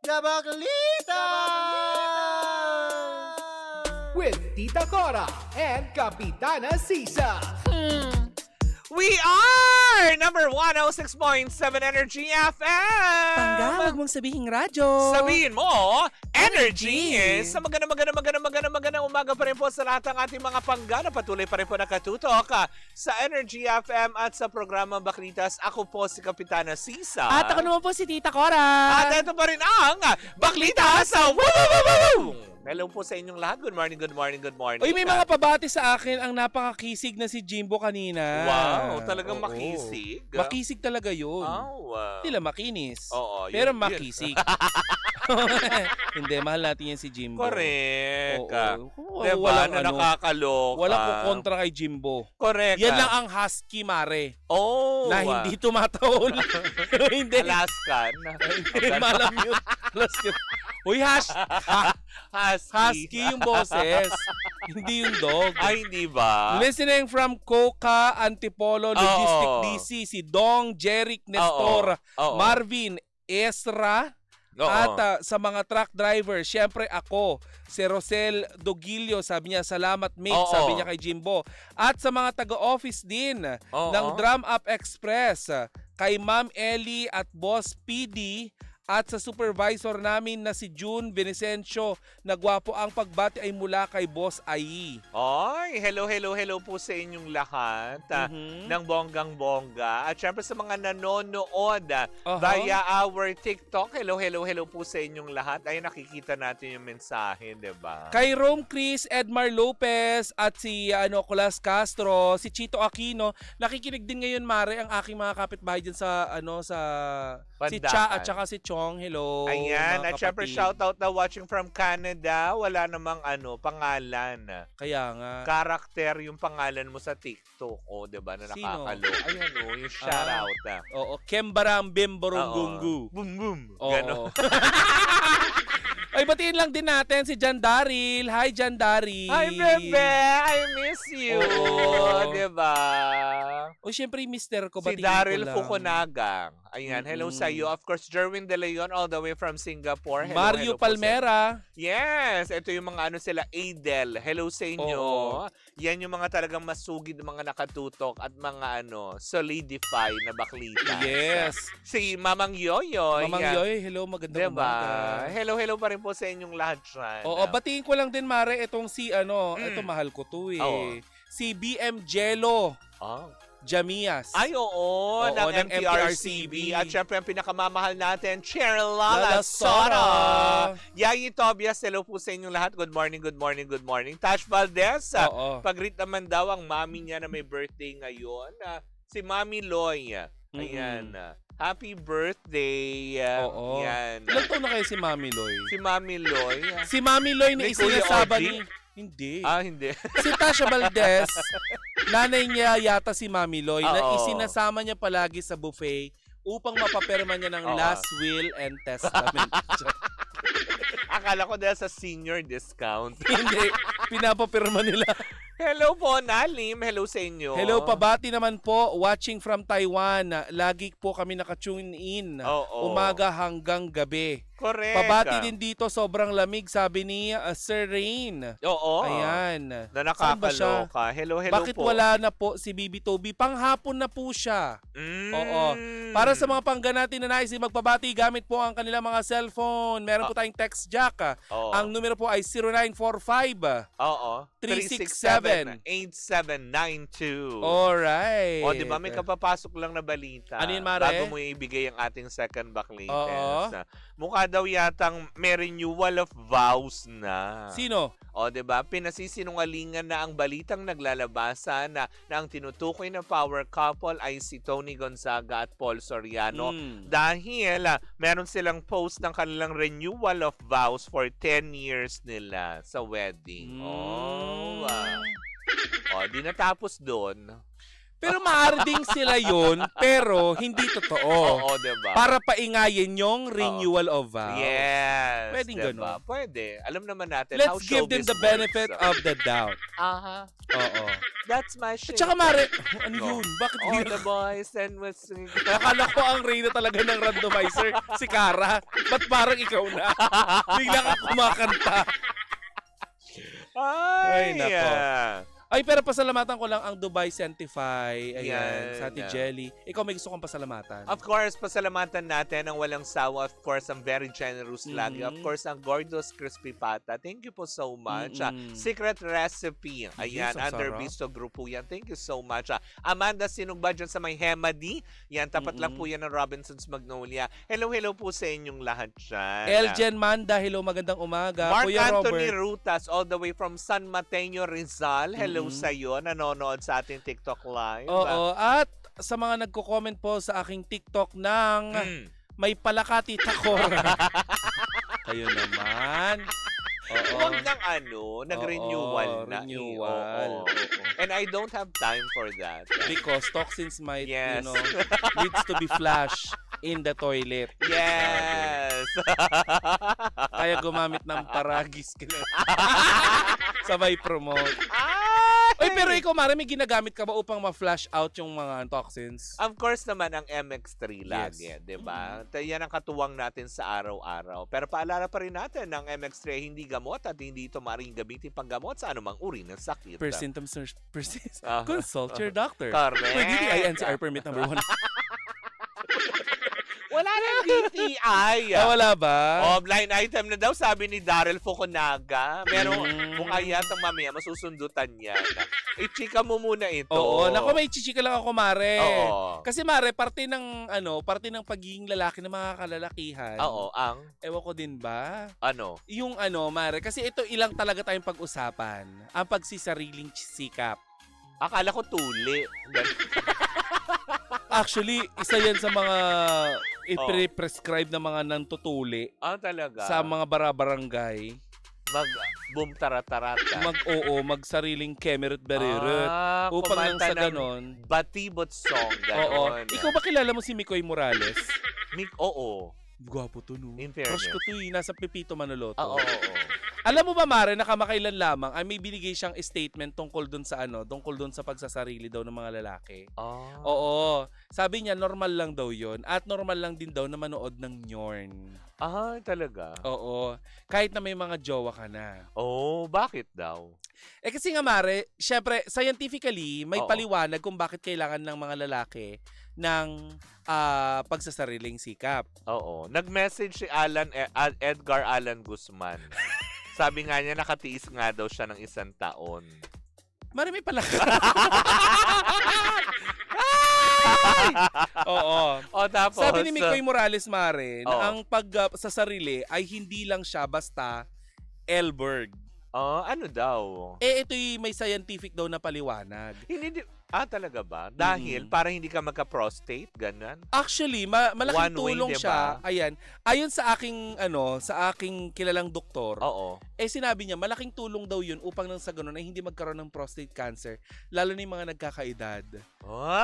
Kabaklitas! With Tita Cora and Kapitana Sisa. We are number 106.7 Energy FM! Pangga, huwag mong sabihin radyo. Sabihin mo, Energy! Sa magandang umaga pa rin po sa lahat ng ating mga pangga na patuloy pa rin po nakatutok sa Energy FM at sa programang Baklitas. Ako po si Kapitana Sisa. At ako naman po si Tita Cora. At ito pa rin ang Baklitas sa Woo! Hello po sa inyong lahat. Good morning, good morning, good morning. Uy, may mga pabati sa akin ang napakakisig na si Jimbo kanina. Wow, talagang Oo. makisig. Makisig talaga yun. Oh, wow. Hindi lang makinis. Oo, pero yun. makisig. Hindi, mahal natin yan si Jimbo. Correct. Oo. Diba? Walang Na nakakaloka. Walang kukontra kay Jimbo. Correct. Yan lang ang husky, Mare. Oh. Na hindi tumatahol. Hindi. Alaskan. Hindi, malam yun. Alaskan. Uy, husky yung boses. Hindi yung dog. Ay, hindi ba? Listening from Coca Antipolo Logistic DC, si Dong, Jeric Nestor, Oo. Marvin, Ezra, Oo. at sa mga truck driver, syempre ako, si Rosel Dogilio, sabi niya, salamat mate, Oo. sabi niya kay Jimbo. At sa mga taga-office din Oo. ng Drum Up Express, kay Ma'am Ellie at Boss PD, at sa supervisor namin na si June Vicencio, nagwapo ang pagbati ay mula kay Boss Ai. Oy, hello po sa inyong lahat ng bonggang-bongga. At syempre sa mga nanonood via our TikTok, hello po sa inyong lahat. Ay, nakikita natin yung mensahe, diba? Kay Rome Chris, Edmar Lopez at si Colas Castro, si Chito Aquino, nakikinig din ngayon, Mare, ang aking mga kapitbahay dyan sa si Cha at saka si Chong. Hello. Ayan, mga at syempre kapatid. shoutout na watching from Canada. Wala namang pangalan. Kaya nga. Karakter yung pangalan mo sa TikTok. O, diba, na Sino? nakakalo. Ayan yung shoutout. Oo, Kembaram Bimborong Gungu. Boom, boom. Oo. Ganon. Ay, batiin lang din natin si Jan Daryl. Hi, Jan Daryl. Hi, bebe! I miss you! Oo. Diba? O, syempre, mister ko, Si batiin Daryl ko lang. Fukunagang. Ayan, hello sa iyo. Of course, Jerwin De Leon all the way from Singapore. Hello, Mario hello po Palmera. Yes! Ito yung mga sila, Adel. Hello sa inyo. Oo. Yan yung mga talagang masugid, mga nakatutok at mga solidify na baklita. Yes. Si Mamang Yoyoy. Mamang Yoy, hello, magandang Diba? umaga. Hello pa rin po sa inyong lahat dyan. Oo, batiin ko lang din, Mare, itong si, ito mahal ko to eh. Oo. Si BM Jello Oh. Jamias. Ay, oo, ng ng MTRCB. At syempre, ang pinakamamahal natin, Cheryl Lala Lalasora. Sora. Yayi Tobias, hello po sa inyong lahat. Good morning. Tash Valdez, Oo. pag-greet naman daw ang mami niya na may birthday ngayon. Si Mami Loy. Ayan. Happy birthday. Oo. Yan. Ilang taon na kayo si Mami Loy? Si Mami Loy. Si Mami Loy na Ni Kuya isinasaba OG? ni... Hindi. Hindi. Si Tasha Valdez, nanay niya yata si Mami Loy, na Oo. isinasama niya palagi sa buffet upang mapaperma niya ng Oo. last will and testament. Akala ko dahil sa senior discount. Hindi, pinapapirma nila. Hello po, Nalim. Hello sa inyo. Hello, pabati naman po, watching from Taiwan. Lagi po kami nakatune in, Oo. umaga hanggang gabi. Correct. Pabati din dito, sobrang lamig, sabi ni Sir Rain. Oo. Ayan. Na Saan ba siya? nakakaloka. Hello Bakit po. wala na po si Bibi Toby? Panghapon na po siya. Oo. Mm. Para sa mga pangga natin na nais magpabati, gamit po ang kanilang mga cellphone. Meron po tayong text jack. Oo. Ang numero po ay 0945. Oo. 367-8792. 367-8792. Alright. O, di ba may kapapasok lang na balita. Ano yun, Mare? Bago mo ibigay ang ating second back Oo. latest. Mukha daw yatang may renewal of vows na. Sino? O, di ba? Pinasisinungalingan na ang balitang naglalabasan na ang tinutukoy na power couple ay si Tony Gonzaga at Paul Soriano. Dahil meron silang post ng kanilang renewal of vows for 10 years nila sa wedding. Oh, wow. O, di natapos doon. Pero maaari ding sila yun, pero hindi totoo. Oo, diba? Para paingayin yung renewal of vow. Yes. Pwedeng diba? ganun. Pwede. Alam naman natin how Let's give them showbiz the benefit works. of the doubt. Aha. Oo. That's my At shit. saka Mare, ano No. yun? Bakit All hindi the boys and what's... Akala ko ang reyna talaga ng randomizer, si Cara. Ba't parang ikaw na? Bigla ka kumakanta. Ay, nako. yeah. Ay, pero pasalamatan ko lang ang Dubai Sentify. Ayan, Yan, sa Ate yeah. Jelly. Ikaw may gusto kong pasalamatan. Of course, pasalamatan natin ang walang sawa. Of course, ang very generous lagi. Of course, ang Gordo's Crispy Pata. Thank you po so much. Secret Recipe. Ayan, ang under sarap. Visto Group po yan. Thank you so much. Amanda Sinugba dyan sa may Hemadi. Yan, tapat lang po yan ng Robinson's Magnolia. Hello po sa inyong lahat dyan. Eljen Manda, hello, magandang umaga. Mark Kuya Anthony Robert. Rutas, all the way from San Mateo, Rizal. Hello sa'yo, nanonood sa ating TikTok live. Oo, at sa mga nagko-comment po sa aking TikTok ng may palakati takora. Kayo naman. Oo. Huwag ng nag-renewal Oo, na. renewal. Oo. And I don't have time for that. Because toxins might, Yes. needs to be flushed in the toilet. Yes! Kaya gumamit ng paragis. Sabay promote. Oy, pero ikaw, Mara, may ginagamit ka ba upang ma-flush out yung mga toxins? Of course naman, ang MX3 lagi, Yes. di ba? Yan ang katuwang natin sa araw-araw. Pero paalala pa rin natin, ang MX3 ay hindi gamot at hindi ito maaaring gamitin panggamot sa anumang uri ng sakit. Per symptoms, persist. Ah. Consult your doctor. Correct. For DTI NCR permit number 1. Wala nang DTI. Wala ba? Oh, blind item na daw, sabi ni Daryl Fukunaga. Merong mukha yatang mamaya, masusundutan yan. I-chika mo muna ito. Oo, naku, may chichika lang ako, Mare. Oo. Kasi Mare, parte ng pagiging lalaki ng mga kalalakihan. Oo, ang Ewan ko din ba? ano? Yung Mare, kasi ito ilang talaga tayong pag-usapan. Ang pagsisariling sikap. Akala ko tuli. Actually, isa yan sa mga i-prescribe na mga nantutuli Talaga? sa mga barabarangay. Boom taratarata. Magsariling kemerut berirut. Upang nang sa ganon. Batibot song, Oo. ganon. Ikaw ba kilala mo si Mikoy Morales? Oo. Gwapo to, no? In fairness. Crush ko to, nasa Pepito Manaloto. Oo. Alam mo ba, Mare, nakamakailan lamang ay may binigay siyang statement tungkol dun sa pagsasarili daw ng mga lalaki. Oo. Sabi niya, normal lang daw yon at normal lang din daw na manood ng Nyorn. Talaga? Oo. Kahit na may mga jowa ka na. Bakit daw? Kasi nga, Mare, syempre, scientifically, may Oo. paliwanag kung bakit kailangan ng mga lalaki ng pagsasariling sikap. Oo. Nag-message si Edgar Allan Guzman. Sabi nga niya, nakatiis nga daw siya ng 1 taon. Mare, may pala. Oo. Tapos? Sabi ni Mikoy Morales, Mare, Oo. na ang sa sarili ay hindi lang siya basta Elberg. Ano daw? Ito'y may scientific daw na paliwanag. Talaga ba? Dahil para hindi ka magka-prostate, ganun? Actually, malaking One way, tulong diba? siya. Ayan. Ayon sa aking kilalang doktor, Oo. sinabi niya, malaking tulong daw yun upang nang sa ganun ay hindi magkaroon ng prostate cancer, lalo na yung mga nagkakaedad.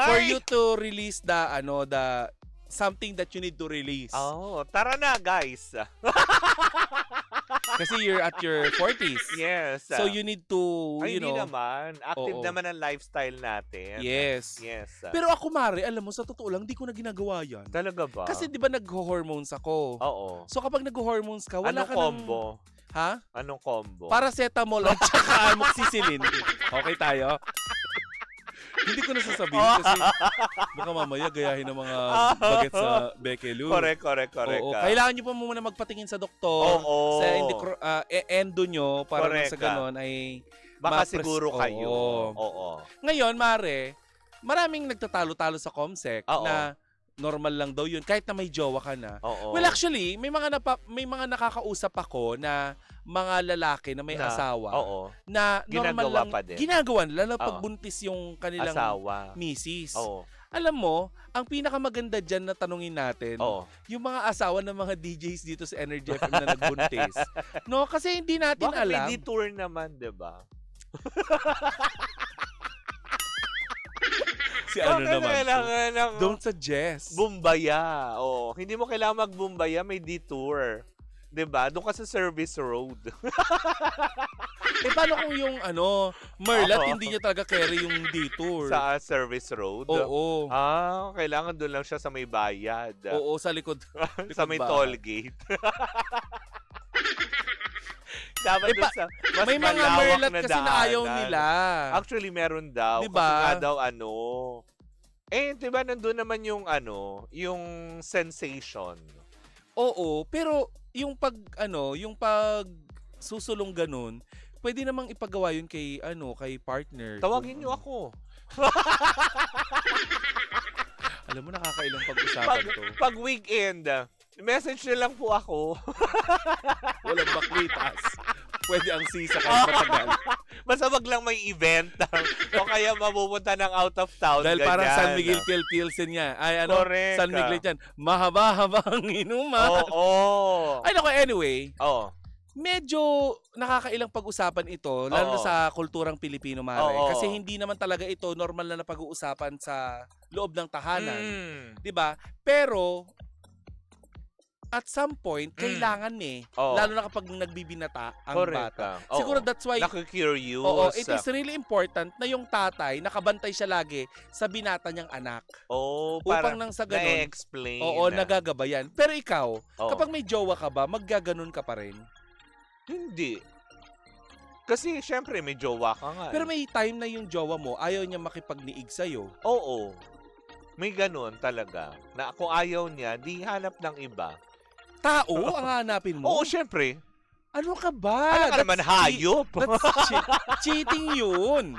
For you to release the something that you need to release. Tara na, guys. Kasi you're at your 40s. Yes. So you need to, Hindi naman. Active Oo. naman ang lifestyle natin. Yes. Yes. Pero ako, Mare, alam mo, sa totoo lang, di ko na ginagawa yan. Talaga ba? Kasi di ba nag-hormones ako? Oo. So kapag nag-hormones ka, wala Anong ka combo? Ha? Anong combo? Paracetamol at saka amoxicillin. Okay tayo? Hindi ko na sasabihin kasi baka mamaya gayahin ng mga bagets sa Bekelu. Correct. Oo. Kailangan nyo pa muna magpatingin sa doktor. Oo. Sa endo nyo para Correct sa ganon ay Baka siguro kayo. Oo. Oo. Ngayon, Mare, maraming nagtatalo-talo sa COMSEC Oo. na normal lang daw yun kahit na may jowa ka na. Oo. Well, actually, may mga nakakausap ako na mga lalaki na may asawa Oo. na normal Ginagawa lang pa din. ginagawa lalo Oo. pag buntis yung kanilang Asawa. misis. Oo. Alam mo, ang pinakamaganda dyan na tanungin natin, Oo. yung mga asawa ng mga DJs dito sa Energy FM na nagbuntis. No, kasi hindi natin Bakit alam. may detour naman, di ba? Si ano Bakit naman to? kailangan ng Don't suggest. bumbaya? Oh, hindi mo kailangan magbumbaya, may detour. 'Di ba? Doon ka sa service road. Paano kung yung Merlat, Oo. hindi niya talaga carry yung detour? Sa service road. Oo. Kailangan doon lang siya sa may bayad. Oo, sa likod. Sa may bahay. toll gate. Dapat doon sa mas May mga malawak Merlat na kasi na ayaw daanan. nila. Actually, meron daw. Diba? Kasi nga daw diba nandun naman yung yung sensation. Oo, pero yung pag susulong ganun, pwede namang ipagawa yun kay partner. Tawagin niyo ako. Alam mo, nakakailang pag-usapan to. Pag weekend, message niyo lang po ako. Walang baklitas. Pwede ang sisa kahit matagal. Basta wag lang may event o kaya mapupunta ng out of town. Dahil parang ganyan. San Miguel Pilsen niya. Ay, Correct. San Miguel yan. Mahaba-habang inuman. Oo. Ay, naku, anyway. Oo. Medyo nakakailang pag-usapan ito, lalo na Oo. sa kulturang Pilipino, Mare. Oo. Kasi hindi naman talaga ito normal na pag-uusapan sa loob ng tahanan. Mm. 'Di ba? Pero at some point kailangan Oo. lalo na kapag nagbibinata ang Correct. bata. Oo. Siguro that's why Nakikurious. it is really important na yung tatay nakabantay siya lagi sa binata niyang anak. Para Upang nang sa ganun, na-explain. nagagabayan. Pero ikaw, Oo. kapag may jowa ka ba, maggaganon ka pa rin? Hindi. Kasi syempre may jowa ka nga. Pero may time na yung jowa mo, ayaw niya makipagniig sa'yo. Oo. May ganun talaga. Na kung ayaw niya, di hanap ng iba. Tao ang hanapin mo? Oo, syempre. Ano ka ba? Ano ka naman, hayop? That's cheating yun.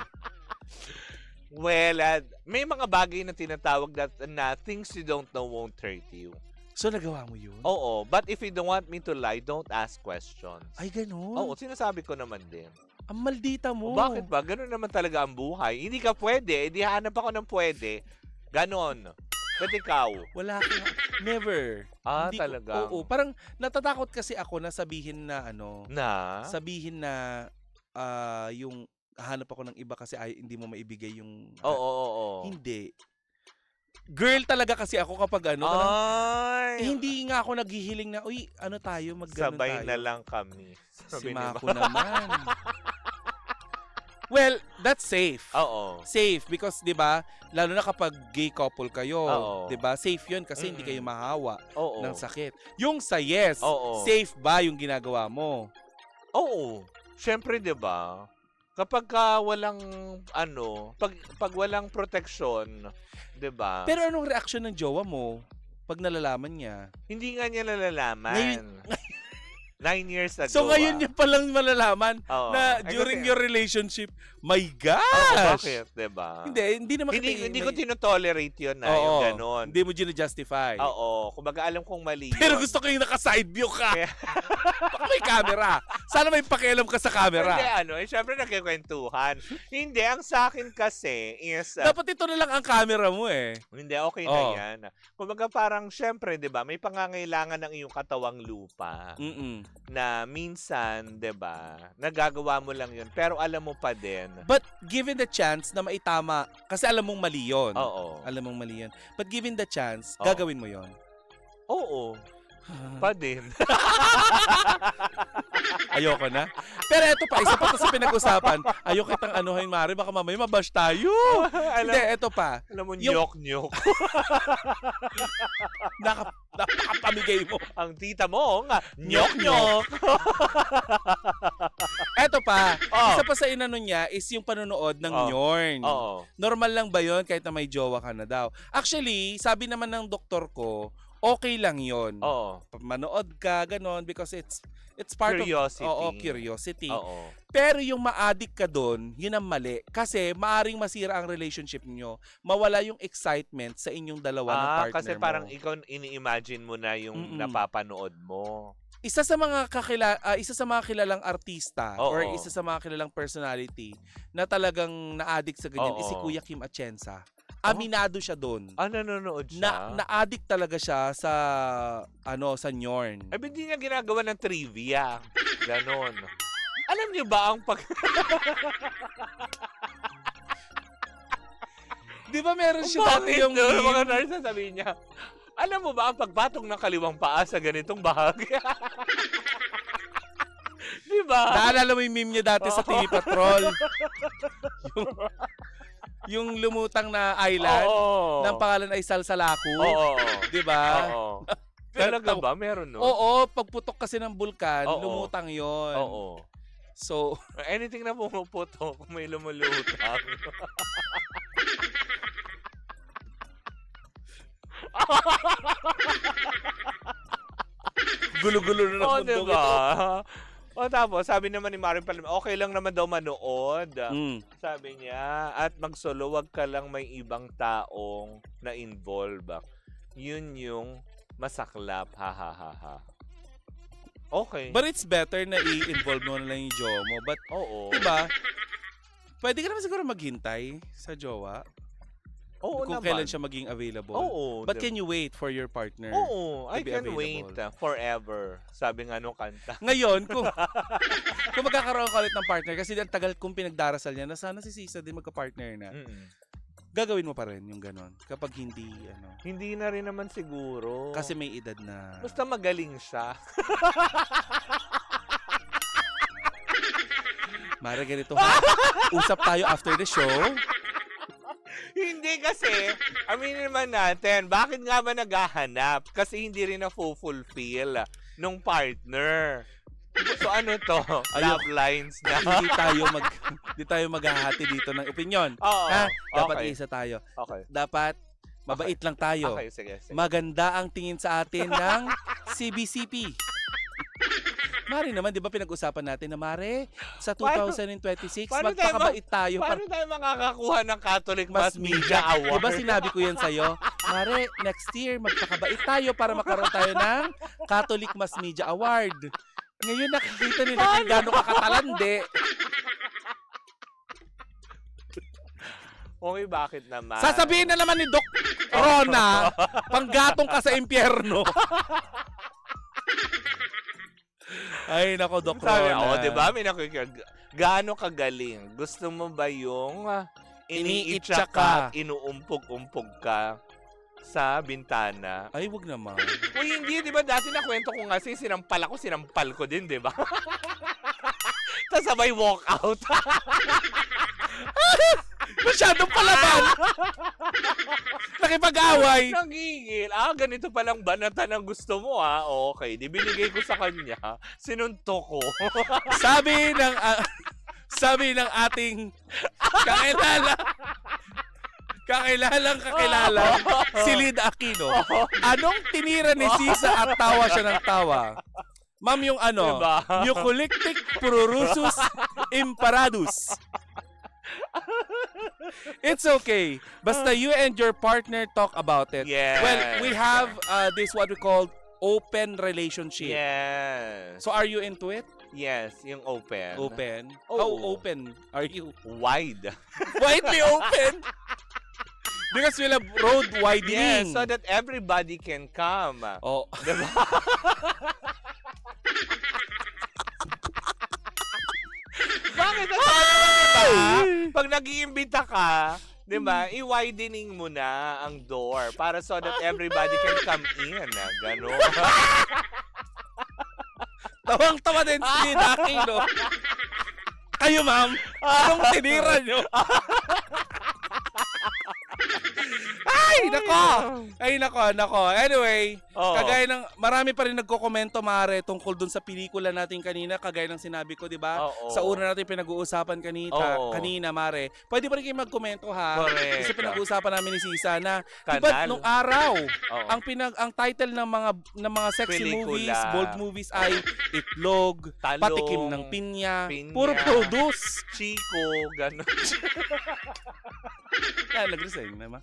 Well, may mga bagay na tinatawag na things you don't know won't hurt you. So, nagawa mo yun? Oo, but if you don't want me to lie, don't ask questions. Ay, ganun? Oo, sinasabi ko naman din. Ang maldita O mo. bakit ba? Ganun naman talaga ang buhay. Hindi ka pwede, di hanap ako ng pwede. Ganon. Ba't ikaw? Wala ka. Never. Hindi Talaga? Oo, parang natatakot kasi ako na sabihin na sabihin na yung hanap ako ng iba kasi hindi mo maibigay yung Oo. Hindi. Girl talaga kasi ako kapag Ay! hindi nga ako naghihiling na, uy, tayo, magganon Sabay tayo. na lang kami. Si Sabi ni Mako naman. Well, that's safe. Oo. Safe because 'di ba, lalo na kapag gay couple kayo, Oo. 'di ba? Safe 'yun kasi hindi kayo mahawa Oo. ng sakit. Yung sa yes, Oo. safe ba yung ginagawa mo? Oo. Siyempre, 'di ba? Kapag walang pag walang protection, 'di ba? Pero anong reaksyon ng jowa mo pag nalalaman niya? Hindi nga niya nalalaman. 9 years ago. So ngayon niya palang malalaman Oo. na Ay, during kasi- your relationship, my Oo, gosh! bakit, 'di ba? Hindi naman Hindi ko tinotolerate 'yon na Oo, yung ganon. Hindi mo gina-justify. Oo, kumbaga alam kong mali yun. Pero gusto ko yung naka-side view ka. Kaya- Baka may camera. Sana may pakialam ka sa camera. Hindi, syempre nagkikwentuhan. Hindi, ang sa akin kasi is, Dapat ito na lang ang camera mo eh. hindi, okay na Oo. yan. Kumbaga parang, syempre, di ba, may pangangailangan ng iyong katawang lupa Mm-mm. na minsan, di ba, nagagawa mo lang yun, pero alam mo pa din. But given the chance na maitama, kasi alam mong mali yun. Oo. Alam mong mali yun. But given the chance, Oo. gagawin mo yun. Oo. Pa din. Ayoko na. Pero ito pa, isa pa to sa pinag-usapan. Ayoko kitang anuhin, Mari. Baka mamaya mabash tayo. Hindi, ito pa. Alam mo, Yung- nyok-nyok. Napakapamigay mo. Ang tita mo, nga, nyok-nyok. Eto pa, Oh. isa pa sa inano niya is yung panonood ng Oh. Nyorn. Oo. Normal lang ba yun kahit na may jowa ka na daw? Actually, sabi naman ng doktor ko, okay lang yun. Oo. Manood ka, ganon, because it's part Curiosity. of curiosity. Oo. Pero yung ma-addict ka doon, yun ang mali. Kasi maaring masira ang relationship niyo. Mawala yung excitement sa inyong dalawa ng partner Kasi mo. parang ikaw ini-imagine mo na yung Mm-mm. napapanood mo. isa sa mga kilalang artista Oo. or isa sa mga kilalang personality na talagang na-addict sa ganyan is si Oo. Kuya Kim Atienza. Aminado siya doon. Nanonood siya? Na-addict talaga siya sa sa Nyorn. Ay, hindi niya ginagawa ng trivia. Ganon. Alam niyo ba ang Di ba meron siya dati yung Bakit? meme? Mga nurse sasabihin niya, alam mo ba ang pagpatong ng kaliwang paa sa ganitong bahagi? Di ba? Naalala mo yung meme niya dati sa TV Patrol? yung lumutang na island, Oo. ng pangalan ay Salsalaku. Oo. Di ba? Oo. Talaga ba? Meron, no? Oo, pagputok kasi ng bulkan, Oo. lumutang yon. Oo. So, Anything na pumuputo kung may lumulutang. gulo-gulo na ng Oo, mundo diba? ito. O tapos, sabi naman ni Maring Palma, okay lang naman daw manood. Mm. Sabi niya, at magsolo, wag ka lang may ibang taong na-involve. Yun yung masaklap. Ha, ha, ha, ha. Okay. But it's better na i-involve mo na lang yung jowa mo. But, Oo. diba, pwede ka naman siguro maghintay sa jowa Oo kung naman. kailan siya maging available. Oo. But can you wait for your partner? Oo, I be can available? wait forever. Sabi nga nung kanta. Ngayon, kung magkakaroon ka ulit ng partner, kasi ang tagal kong pinagdarasal niya na sana si Sisa din magka-partner na, gagawin mo pa rin yung ganon. Kapag hindi, Hindi na rin naman siguro. kasi may edad na. Basta magaling siya. Mara, ganito ha. Usap tayo after the show. Hindi kasi, aminin naman natin, bakit nga ba naghahanap? Kasi hindi rin na-fulfill nung partner. So ano to? Love lines na. Hindi tayo maghahati dito ng opinion. Oo. Ha? Dapat Okay. isa tayo. Okay. Dapat mabait lang tayo. Okay, sige. Maganda ang tingin sa atin ng CBCP. Mare naman, di ba pinag-usapan natin na Mare, sa 2026, paano tayo magpakabait tayo. Paano tayo makakakuha ng Catholic Mass Mas Media Award? Di ba sinabi ko yan sa'yo? Mare, next year, magpakabait tayo para makaroon tayo ng Catholic Mass Media Award. Ngayon nakikita nila kung gaano kakatalande. Okay, bakit naman? Sasabihin na naman ni Doc Rona, panggatong ka sa impyerno. Ay, nako, Doc Sabi, Rona. di ba? May gaano kagaling? Gusto mo ba yung iniitsa ka, inuumpog-umpog ka sa bintana? Ay, wag naman. Uy, hindi, di ba? Dati nakwento ko nga, sinampal ko din, di ba? Tapos sabay walk out. Masyadong palaban. Nakipag-away. Nagigil. Ganito palang banatan ang gusto mo, ha? Okay, di binigay ko sa kanya. Sinuntok ko. Sabi ng ating kakilala, si Lid Aquino. Anong tinira ni Sisa at tawa siya ng tawa? Ma'am, yung Diba? Eucalyptic Pururusus Imparadus. It's okay. Basta you and your partner talk about it. Yes. Well, we have this what we call open relationship. Yes. So are you into it? Yes, yung open. Open? Oo. How open are you? Wide. Widely open? Because we'll have road widening. Yes, so that everybody can come. Oh. Diba? Bakit? Pag nag-iimbita ka, di ba, i-widening mo na ang door para so that everybody can come in. Gano'n. Tawang-tawa din si Lid Aquino. Kayo, ma'am, anong tinira nyo? Ay, nako. Anyway, Oo. kagaya ng marami pa rin nagko-komento, Mare, tungkol dun sa pelikula natin kanina, kagaya ng sinabi ko, di ba? Oo. Sa una natin pinag-uusapan kanina, Mare. Pwede pa rin kayo mag-komento, ha? Correct. Kasi pinag-uusapan namin ni Sisa na, di Kanal. ba, nung araw, Oo. ang title ng mga sexy Pelikula. movies, bold movies ay Itlog, Talong, Patikim ng Pinya, Pinya. puro produce. Chico, gano'n. Nag-resign naman.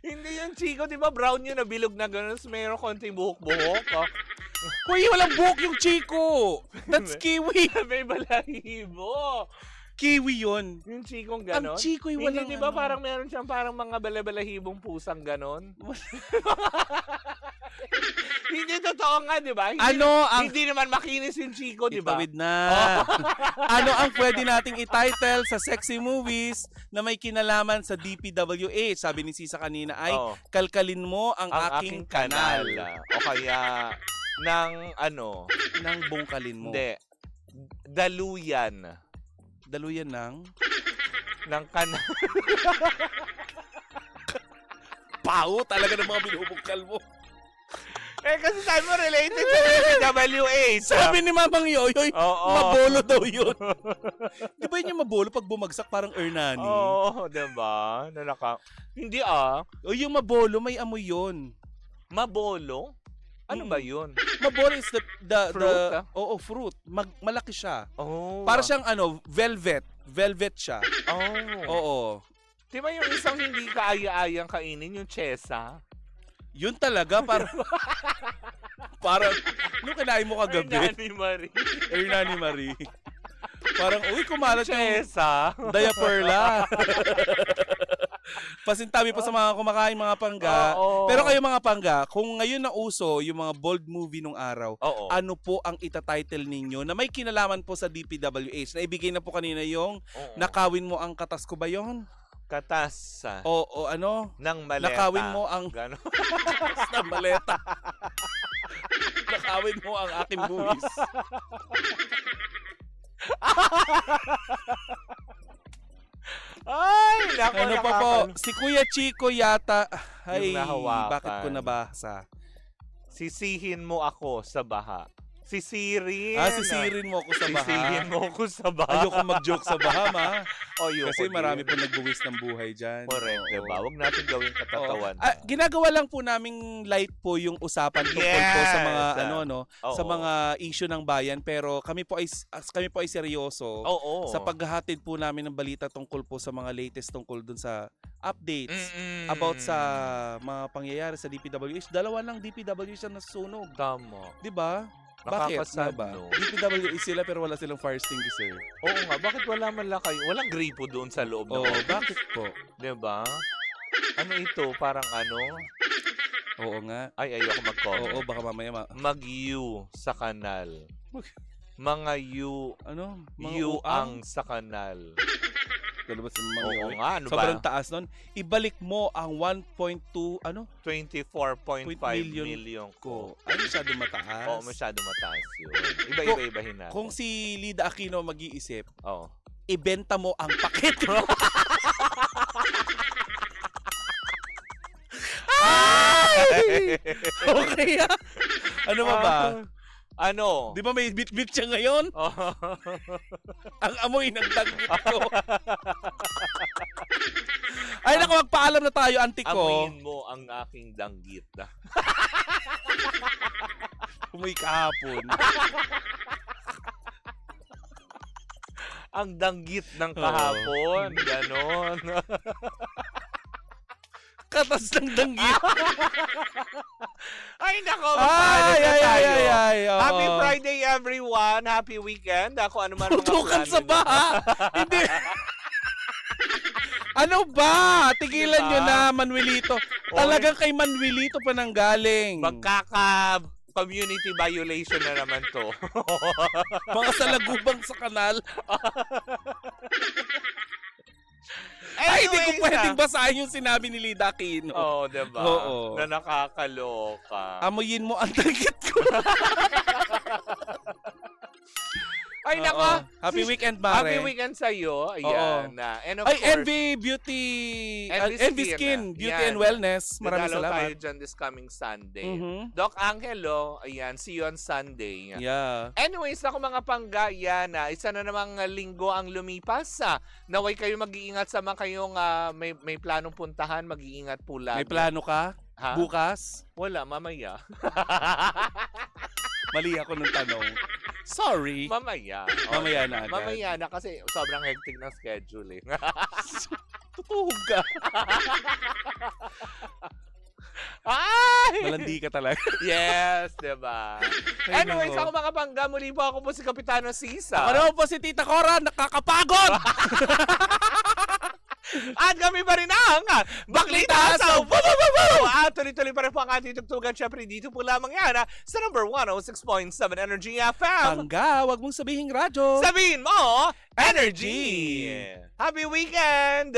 Hindi yung Chico, di ba brown yun na bilog na gano'n, mayroon konting buhok-buhok. Uy, walang buhok yung Chico. That's kiwi. May balahibo. Kiwi yun. Yung Chicong gano'n. Ang Chico yung walang Hindi, di ba parang meron siyang parang mga balabalahibong pusang gano'n? Hindi totoo nga, di ba? Hindi naman makinis yung Chico, di ba? Itawid na. Ano ang pwede nating i-title sa sexy movies na may kinalaman sa DPWH? Sabi ni Sisa kanina ay, kalkalin mo ang aking kanal. O kaya, Nang bungkalin mo. Hindi. Daluyan. Daluyan Ng kanal. Pao talaga ng mga binubungkal mo. Kasi sabi mo related sa DPWH. Sabi ni Mamang Yoyoy, Oo. mabolo daw yun. Di ba yun yung mabolo pag bumagsak parang Ernani? Oo, diba? Hindi O yung mabolo, may amoy yun. Mabolo? Ano ba yun? Mabolo is Fruit, fruit. Malaki siya. Oh. Para siyang velvet. Velvet siya. Oh. Oo. Di ba yung isang hindi kaaya-ayang kainin, yung chesa? Yun talaga, parang, ano kinain mo kagabi? Ernani Marie. Parang, kumalat yung chesa. Diaperla. Pasintabi po sa mga kumakain mga pangga. Oo. Pero kayo mga pangga, kung ngayon na uso yung mga bold movie nung araw, ano po ang itatitle ninyo na may kinalaman po sa DPWH? Naibigay na po kanina yung nakawin mo ang katas ko ba yun? Katas. Ng maleta. Nakawin mo ang Gano? katas ng maleta. Nakawin mo ang aking buwis. Ay, nako, Ano pa po? Si Kuya Chico yata. Ay, Yung nahawakan. bakit ko nabasa? Sisihin mo ako sa baha. Sisirin. Sisirin mo ako sa baha. Sisihin mo ako sa baha. Ayoko mag-joke sa baha, ma. Ayoko Kasi marami din. po nagbuwis ng buhay dyan. Correct, Oo. diba? Huwag natin gawin katatawa na. Ginagawa lang po naming light po yung usapan tungkol po sa mga sa mga issue ng bayan, pero kami po ay seryoso sa paghahatid po namin ng balita tungkol po sa mga latest tungkol dun sa updates about sa mga pangyayari sa DPWH. Dalawa lang DPWH na nasusunog. Tama. 'Di ba? Bakit Nakakasad, nga ba? no? DPWH sila pero wala silang fire extinguisher. Oo nga, bakit wala man lang kayo? Walang gripo doon sa loob ng office. Bakit po? Diba? Ano ito? Parang Oo nga. Ay, ayoko mag-comment. Oo, baka mamaya Mag-U sa kanal. Mga U. Mga U-ang sa kanal. Kalabas yung Oo mga nga, ano sobrang ba? taas nun. Ibalik mo ang 1.2, 24.5 million ko. Ay, masyado mataas. Oo, masyado mataas yun. Ibahin natin. Kung si Lida Aquino mag-iisip, Oo. ibenta mo ang paket. Okay. Ano ba? Di ba may bit-bit siya ngayon? Ang amoy ng danggit ko. Ay, naku, magpaalam na tayo, auntie ko. Amoyin mo ang aking danggit. Umuwi kahapon. Ang danggit ng kahapon. Ganon. Katas ng danggit. Ay, nako. Magpaalam na tayo. Happy Friday, everyone. Happy weekend. Ako, ano man mga Tutukan plano sa nyo. baha. Hindi. Ano ba? Tigilan nyo na, Manuelito. Talagang kay Manuelito pa nang galing. Community violation na naman to. Mga salagubang sa kanal. Ay, hindi ko pwedeng basahin yung sinabi ni Lida Aquino. Oo, diba? Oo. Na nakakaloka. Amoyin mo ang danggit ko. Ay, nako. Happy weekend, Mare. Happy weekend sa'yo. Ayan. And of Ay, course, NV Beauty. NV Skin. Beauty Yan. and Wellness. Maraming dadalaw salamat. tayo dyan this coming Sunday. Mhm. Doc Angelo, ayan, see you on Sunday. Yeah. Anyways, ako mga pangga, yan, isa na namang linggo ang lumipas. Naway kayo mag-iingat sa mga kayong may planong puntahan, mag-iingat po lagi. May plano ka? Ha? Bukas? Wala, mamaya. Mali ako ng tanong. Sorry. Mamaya. Mamaya na agad. Mamaya na kasi sobrang hectic ng schedule eh. Tutuhog ka. Ay! Malandi ka talaga. Yes, diba? Ay, Anyways, nako. ako mga pangga, muli po ako po si Kapitano Sisa. Ako naman po si Tita Cora, nakakapagod! At kami pa rin ang Baklita sa At tuloy-tuloy pa rin po ang ating tugtugan. Siyempre, dito po lamang yan sa number 106.7 Energy FM. Pangga, wag mong sabihin radyo. Sabihin mo, Energy! Happy weekend!